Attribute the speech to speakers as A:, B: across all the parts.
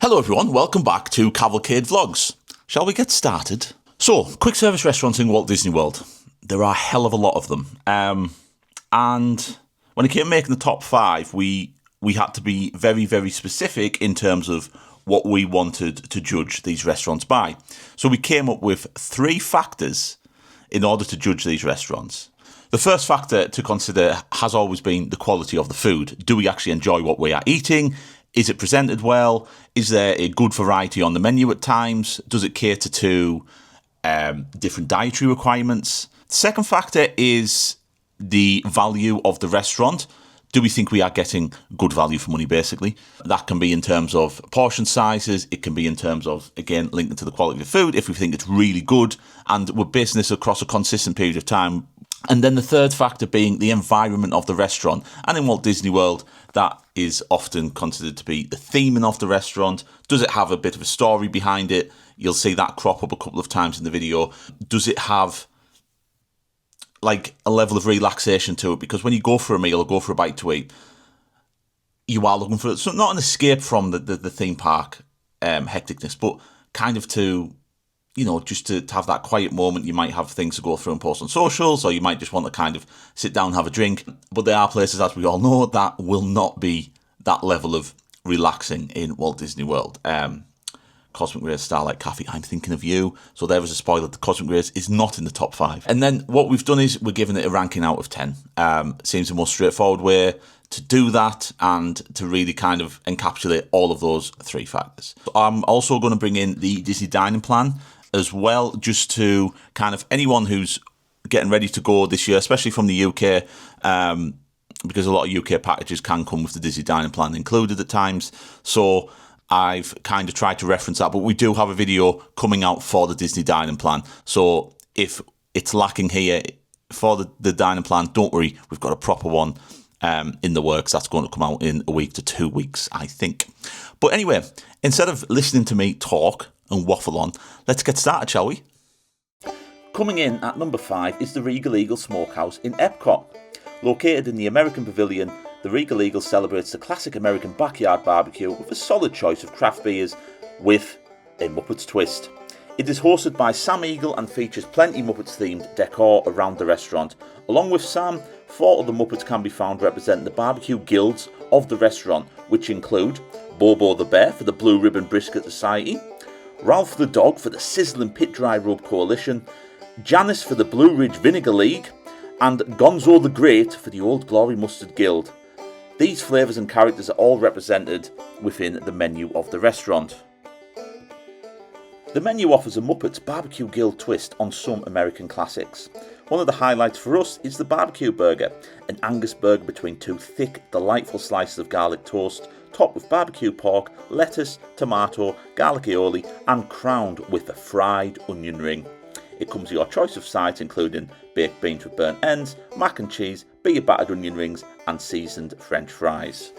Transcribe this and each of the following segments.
A: Hello everyone, welcome back to Cavalcade Vlogs. Shall we get started? So, quick service restaurants in Walt Disney World. There are a hell of a lot of them. And when it came to making the top 5, we had to be very, very specific in terms of what we wanted to judge these restaurants by. So we came up with 3 factors in order to judge these restaurants. The first factor to consider has always been the quality of the food. Do we actually enjoy what we are eating? Is it presented well? Is there a good variety on the menu at times? Does it cater to different dietary requirements? The second factor is the value of the restaurant. Do we think we are getting good value for money, basically? That can be in terms of portion sizes. It can be in terms of, again, linking to the quality of the food, if we think it's really good and we're basing this across a consistent period of time. And then the third factor being the environment of the restaurant. And in Walt Disney World, that is often considered to be the theming of the restaurant. Does it have a bit of a story behind it? You'll see that crop up a couple of times in the video. Does it have like a level of relaxation to it? Because when you go for a meal or go for a bite to eat, you are looking for so not an escape from the theme park hecticness, but kind of to, you know, just to have that quiet moment. You might have things to go through and post on socials, or you might just want to kind of sit down and have a drink. But there are places, as we all know, that will not be that level of relaxing in Walt Disney World. Cosmic Rays Starlight Cafe, I'm thinking of you. So there was a spoiler, the Cosmic Rays is not in the top 5. And then what we've done is we're giving it a ranking out of 10. Seems the most straightforward way to do that and to really kind of encapsulate all of those 3 factors. I'm also going to bring in the Disney Dining Plan as well, just to kind of anyone who's getting ready to go this year, especially from the UK, because a lot of UK packages can come with the Disney Dining Plan included at times. So I've kind of tried to reference that, but we do have a video coming out for the Disney Dining Plan. So if it's lacking here for the Dining Plan, don't worry, we've got a proper one in the works. That's going to come out in a week to 2 weeks, I think. But anyway, instead of listening to me talk and waffle on, let's get started, shall we? Coming in at number 5 is the Regal Eagle Smokehouse in Epcot. Located in the American Pavilion, the Regal Eagle celebrates the classic American backyard barbecue with a solid choice of craft beers with a Muppets twist. It is hosted by Sam Eagle and features plenty Muppets-themed decor around the restaurant. Along with Sam, 4 other Muppets can be found representing the barbecue guilds of the restaurant, which include Bobo the Bear for the Blue Ribbon Brisket Society, Ralph the Dog for the Sizzling Pit Dry Rub Coalition, Janice for the Blue Ridge Vinegar League, and Gonzo the Great for the Old Glory Mustard Guild. These flavours and characters are all represented within the menu of the restaurant. The menu offers a Muppets Barbecue Guild twist on some American classics. One of the highlights for us is the barbecue burger, an Angus burger between 2 thick, delightful slices of garlic toast, topped with barbecue pork, lettuce, tomato, garlic aioli, and crowned with a fried onion ring. It comes with your choice of sides, including baked beans with burnt ends, mac and cheese, beer battered onion rings, and seasoned French fries.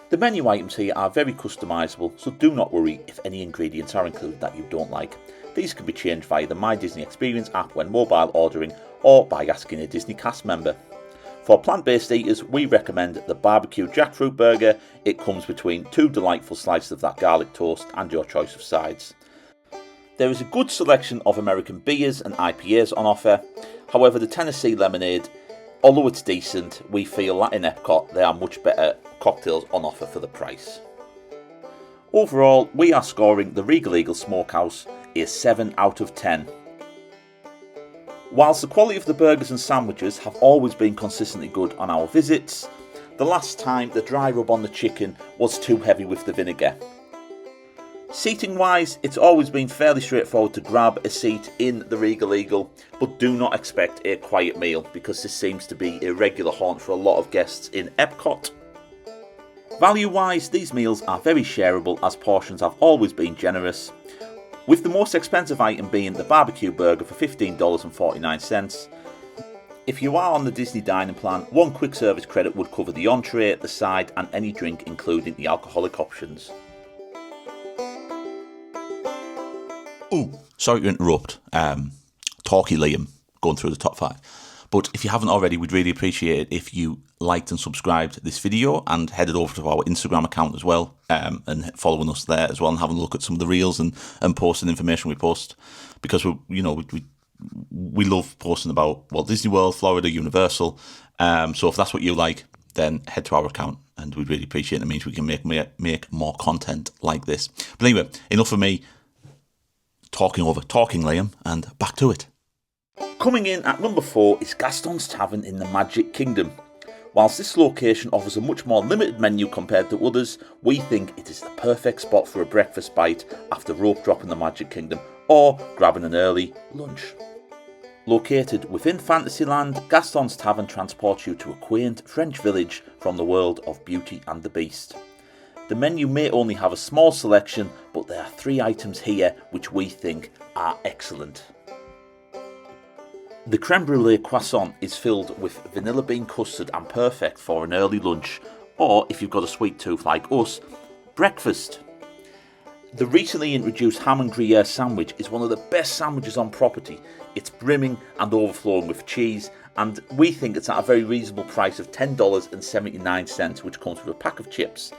A: The menu items here are very customisable, so do not worry if any ingredients are included that you don't like. These can be changed via the My Disney Experience app when mobile ordering, or by asking a Disney cast member. For plant-based eaters, we recommend the barbecue jackfruit burger. It comes between 2 delightful slices of that garlic toast and your choice of sides. There is a good selection of American beers and IPAs on offer. However, the Tennessee Lemonade, although it's decent, we feel that in Epcot there are much better cocktails on offer for the price. Overall, we are scoring the Regal Eagle Smokehouse a 7 out of 10. Whilst the quality of the burgers and sandwiches have always been consistently good on our visits, the last time the dry rub on the chicken was too heavy with the vinegar. Seating wise, it's always been fairly straightforward to grab a seat in the Regal Eagle, but do not expect a quiet meal because this seems to be a regular haunt for a lot of guests in Epcot. Value wise, these meals are very shareable as portions have always been generous, with the most expensive item being the barbecue burger for $15.49. If you are on the Disney Dining Plan, 1 quick service credit would cover the entree, the side and any drink including the alcoholic options. Ooh, sorry to interrupt. Talky Liam going through the top 5. But if you haven't already, we'd really appreciate it if you liked and subscribed this video and headed over to our Instagram account as well, and following us there as well, and having a look at some of the reels and posting information we post, because we love posting about Walt Disney World, Florida, Universal. So if that's what you like, then head to our account, and we'd really appreciate it. It means we can make more content like this. But anyway, enough of me talking, Liam, and back to it. Coming in at number 4 is Gaston's Tavern in the Magic Kingdom. Whilst this location offers a much more limited menu compared to others, we think it is the perfect spot for a breakfast bite after rope drop in the Magic Kingdom, or grabbing an early lunch. Located within Fantasyland, Gaston's Tavern transports you to a quaint French village from the world of Beauty and the Beast. The menu may only have a small selection, but there are 3 items here which we think are excellent. The creme brulee croissant is filled with vanilla bean custard and perfect for an early lunch, or if you've got a sweet tooth like us, breakfast. The recently introduced ham and Gruyere sandwich is one of the best sandwiches on property. It's brimming and overflowing with cheese, and we think it's at a very reasonable price of $10.79, which comes with a pack of chips.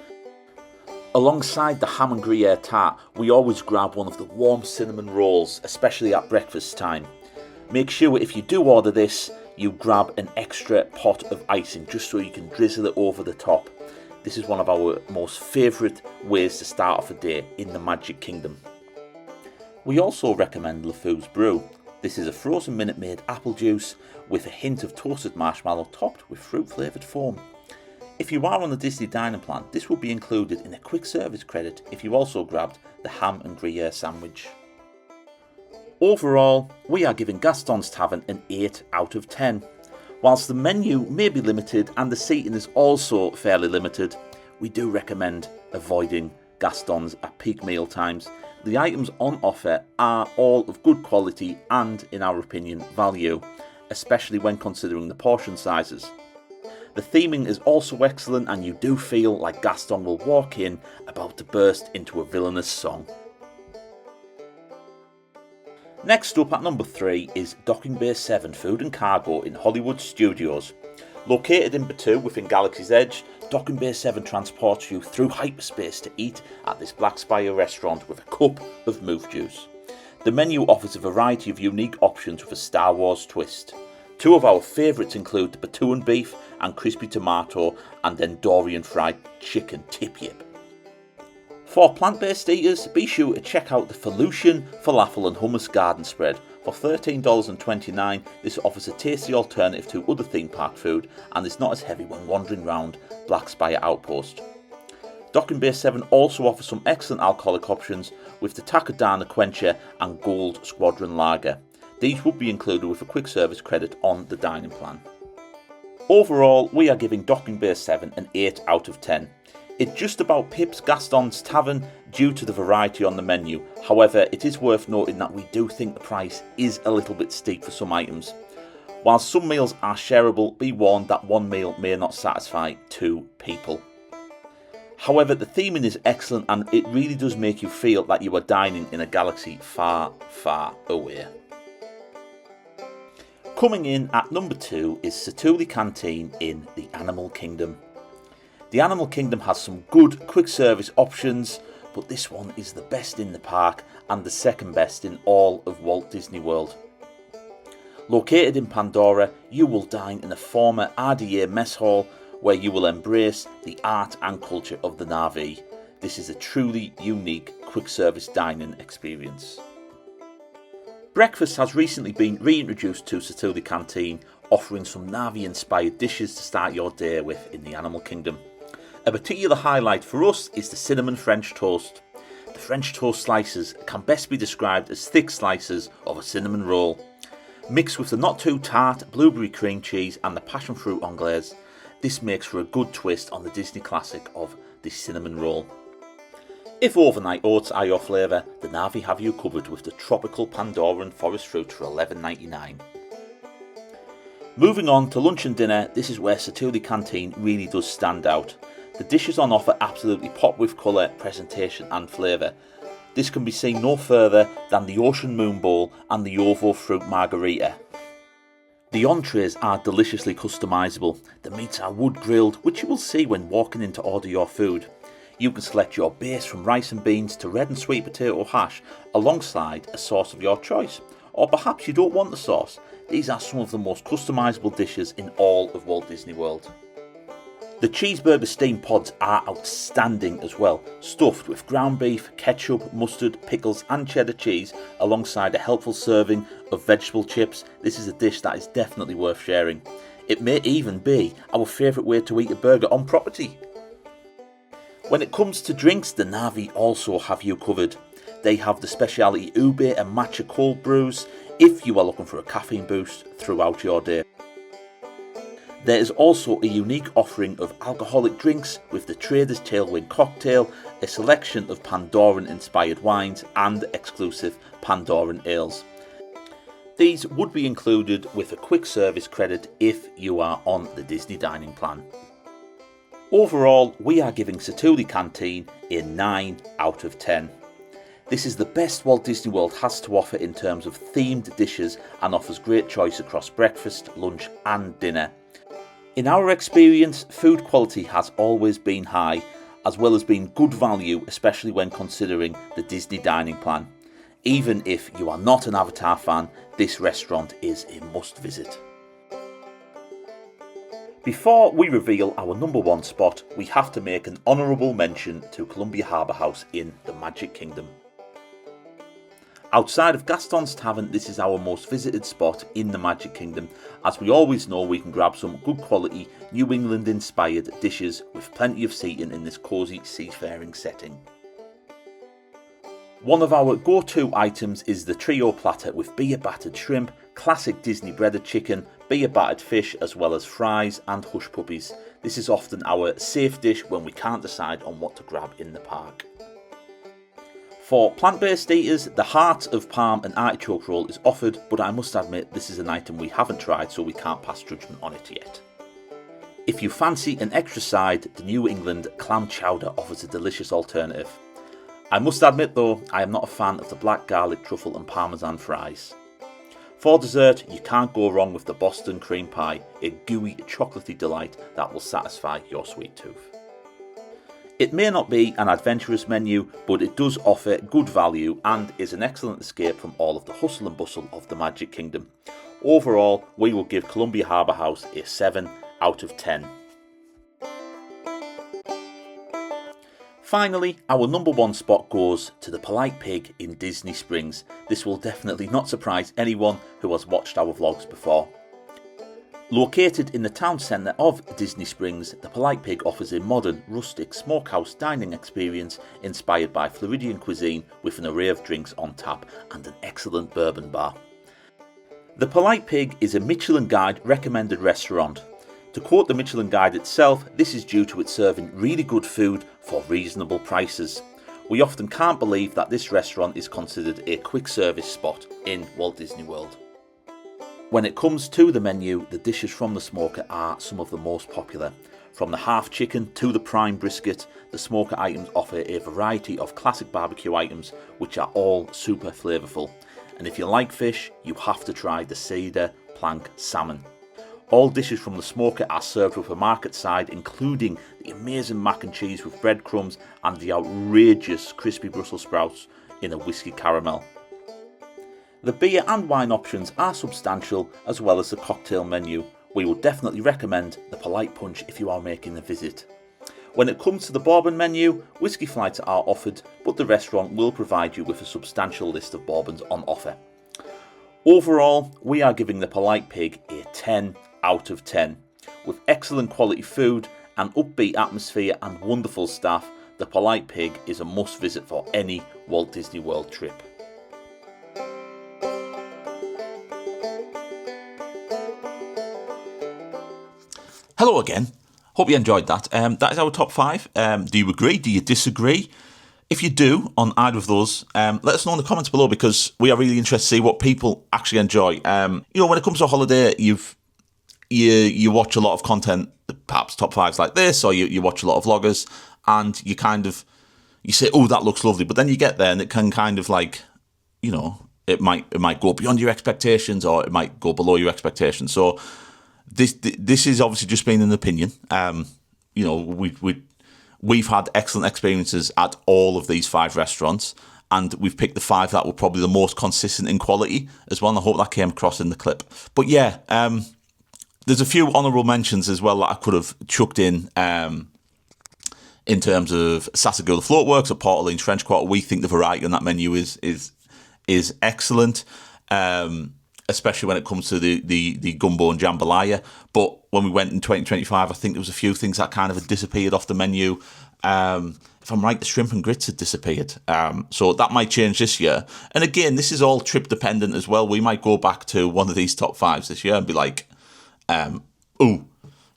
A: Alongside the ham and Gruyere tart, we always grab one of the warm cinnamon rolls, especially at breakfast time. Make sure if you do order this, you grab an extra pot of icing just so you can drizzle it over the top. This is one of our most favourite ways to start off a day in the Magic Kingdom. We also recommend LeFou's Brew. This is a frozen Minute Maid apple juice with a hint of toasted marshmallow topped with fruit flavoured foam. If you are on the Disney dining plan, this will be included in a quick service credit if you also grabbed the ham and Gruyere sandwich. Overall, we are giving Gaston's Tavern an 8 out of 10. Whilst the menu may be limited and the seating is also fairly limited, we do recommend avoiding Gaston's at peak meal times. The items on offer are all of good quality and, in our opinion, value, especially when considering the portion sizes. The theming is also excellent, and you do feel like Gaston will walk in about to burst into a villainous song. Next up at number 3 is Docking Bay 7 Food and Cargo in Hollywood Studios. Located in Batuu within Galaxy's Edge, Docking Bay 7 transports you through hyperspace to eat at this Black Spire restaurant with a cup of moof juice. The menu offers a variety of unique options with a Star Wars twist. 2 of our favourites include the Batuan beef and crispy tomato, and then Dorian fried chicken tip-yip. For plant-based eaters, be sure to check out the Felucian Falafel and Hummus Garden Spread. For $13.29, this offers a tasty alternative to other theme park food and is not as heavy when wandering around Black Spire Outpost. Docking Bay 7 also offers some excellent alcoholic options with the Takadana Quencher and Gold Squadron Lager. These would be included with a quick service credit on the dining plan. Overall, we are giving Docking Bay 7 an 8 out of 10. It just about pips Gaston's Tavern due to the variety on the menu. However, it is worth noting that we do think the price is a little bit steep for some items. While some meals are shareable, be warned that one meal may not satisfy 2 people. However, the theming is excellent, and it really does make you feel that you are dining in a galaxy far, far away. Coming in at number 2 is Satu'li Canteen in the Animal Kingdom. The Animal Kingdom has some good quick service options, but this one is the best in the park and the second best in all of Walt Disney World. Located in Pandora, you will dine in a former RDA mess hall where you will embrace the art and culture of the Na'vi. This is a truly unique quick service dining experience. Breakfast has recently been reintroduced to Satu'li Canteen, offering some Na'vi inspired dishes to start your day with in the Animal Kingdom. A particular highlight for us is the cinnamon French toast. The French toast slices can best be described as thick slices of a cinnamon roll. Mixed with the not too tart blueberry cream cheese and the passion fruit anglaise, this makes for a good twist on the Disney classic of the cinnamon roll. If overnight oats are your flavour, the Na'vi have you covered with the tropical Pandoran forest fruit for $11.99. Moving on to lunch and dinner, this is where Satu'li Canteen really does stand out. The dishes on offer absolutely pop with colour, presentation and flavour. This can be seen no further than the Ocean Moon Bowl and the Ovo Fruit Margarita. The entrees are deliciously customisable. The meats are wood grilled, which you will see when walking in to order your food. You can select your base from rice and beans to red and sweet potato hash alongside a sauce of your choice. Or perhaps you don't want the sauce. These are some of the most customisable dishes in all of Walt Disney World. The cheeseburger steam pods are outstanding as well, stuffed with ground beef, ketchup, mustard, pickles and cheddar cheese alongside a helpful serving of vegetable chips. This is a dish that is definitely worth sharing. It may even be our favourite way to eat a burger on property. When it comes to drinks, the Na'vi also have you covered. They have the speciality ube and matcha cold brews if you are looking for a caffeine boost throughout your day. There is also a unique offering of alcoholic drinks with the Trader's Tailwind cocktail, a selection of Pandoran-inspired wines and exclusive Pandoran ales. These would be included with a quick service credit if you are on the Disney dining plan. Overall, we are giving Satu'li Canteen a 9 out of 10. This is the best Walt Disney World has to offer in terms of themed dishes and offers great choice across breakfast, lunch and dinner. In our experience, food quality has always been high, as well as being good value, especially when considering the Disney dining plan. Even if you are not an Avatar fan, this restaurant is a must visit. Before we reveal our number one spot, we have to make an honourable mention to Columbia Harbour House in the Magic Kingdom. Outside of Gaston's Tavern, this is our most visited spot in the Magic Kingdom, as we always know we can grab some good quality New England inspired dishes with plenty of seating in this cosy seafaring setting. One of our go-to items is the trio platter with beer battered shrimp, classic Disney breaded chicken, beer battered fish as well as fries and hush puppies. This is often our safe dish when we can't decide on what to grab in the park. For plant-based eaters, the heart of palm and artichoke roll is offered, but I must admit this is an item we haven't tried, so we can't pass judgment on it yet. If you fancy an extra side, the New England clam chowder offers a delicious alternative. I must admit though, I am not a fan of the black garlic truffle and parmesan fries. For dessert, you can't go wrong with the Boston cream pie, a gooey chocolatey delight that will satisfy your sweet tooth. It may not be an adventurous menu, but it does offer good value and is an excellent escape from all of the hustle and bustle of the Magic Kingdom. Overall, we will give Columbia Harbour House a 7 out of 10. Finally, our number one spot goes to the Polite Pig in Disney Springs. This will definitely not surprise anyone who has watched our vlogs before. Located in the town centre of Disney Springs, the Polite Pig offers a modern, rustic smokehouse dining experience inspired by Floridian cuisine with an array of drinks on tap and an excellent bourbon bar. The Polite Pig is a Michelin Guide recommended restaurant. To quote the Michelin Guide itself, this is due to it serving really good food for reasonable prices. We often can't believe that this restaurant is considered a quick service spot in Walt Disney World. When it comes to the menu, the dishes from the smoker are some of the most popular. From the half chicken to the prime brisket, the smoker items offer a variety of classic barbecue items which are all super flavourful. And if you like fish, you have to try the cedar plank salmon. All dishes from the smoker are served with a market side, including the amazing mac and cheese with breadcrumbs and the outrageous crispy Brussels sprouts in a whiskey caramel. The beer and wine options are substantial, as well as the cocktail menu. We would definitely recommend the Polite Punch if you are making a visit. When it comes to the bourbon menu, whiskey flights are offered, but the restaurant will provide you with a substantial list of bourbons on offer. Overall, we are giving the Polite Pig a 10 out of 10. With excellent quality food, an upbeat atmosphere and wonderful staff, the Polite Pig is a must visit for any Walt Disney World trip. Hello again. Hope you enjoyed that. That is our top 5. Do you agree? Do you disagree? If you do on either of those, let us know in the comments below, because we are really interested to see what people actually enjoy. When it comes to a holiday, you watch a lot of content, perhaps top 5s like this, or you watch a lot of vloggers, and you say, oh, that looks lovely, but then you get there and it can kind of it might go beyond your expectations, or it might go below your expectations. So this is obviously just being an opinion. You know, we've had excellent experiences at all of these 5 restaurants, and we've picked the 5 that were probably the most consistent in quality as well. And I hope that came across in the clip. But yeah, there's a few honourable mentions as well that I could have chucked in terms of Satu'li Floatworks at Port Orleans French Quarter. We think the variety on that menu is excellent, especially when it comes to the gumbo and jambalaya. But when we went in 2025, I think there was a few things that kind of had disappeared off the menu. If I'm right, the shrimp and grits had disappeared. So that might change this year. And again, this is all trip dependent as well. We might go back to one of these top 5s this year and be like, ooh,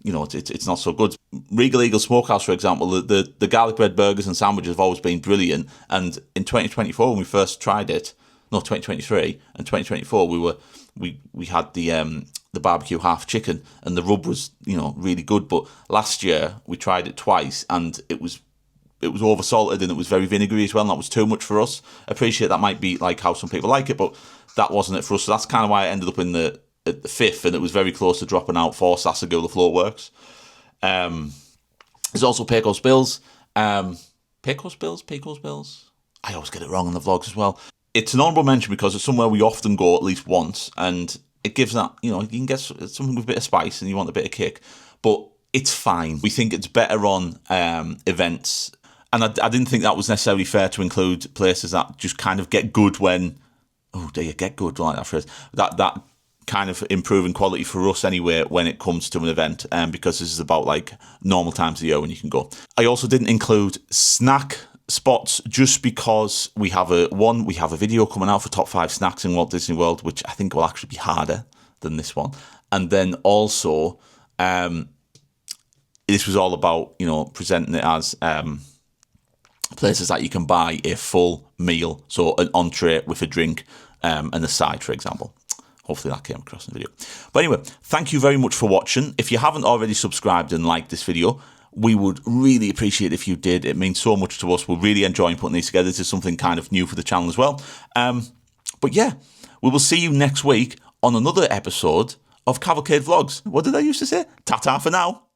A: you know, it's not so good. Regal Eagle Smokehouse, for example, the garlic bread burgers and sandwiches have always been brilliant. And in 2024, when we first tried it, no, 2023 and 2024, we had the barbecue half chicken, and the rub was, you know, really good. But last year we tried it twice, and it was over salted, and it was very vinegary as well, and that was too much for us. I appreciate that might be like how some people like it, but that wasn't it for us. So that's kind of why I ended up in the 5th, and it was very close to dropping out for Satu'li Floatworks. There's also Pecos Bills. Pecos Bills? I always get it wrong on the vlogs as well. It's an honourable mention because it's somewhere we often go at least once, and it gives that, you know, you can get something with a bit of spice and you want a bit of kick, but it's fine. We think it's better on events, and I didn't think that was necessarily fair to include places that just kind of get good when, oh, do you get good, like that phrase, that kind of improving quality for us anyway when it comes to an event, because this is about like normal times of the year when you can go. I also didn't include snack spots just because we have a video coming out for top 5 snacks in Walt Disney World, which I think will actually be harder than this one. And then also this was all about, you know, presenting it as places that you can buy a full meal, so an entree with a drink and a side, for example. Hopefully that came across in the video. But anyway, thank you very much for watching. If you haven't already subscribed and liked this video, we would really appreciate if you did. It means so much to us. We're really enjoying putting these together. This is something kind of new for the channel as well. But yeah, we will see you next week on another episode of Cavalcade Vlogs. What did I used to say? Ta-ta for now.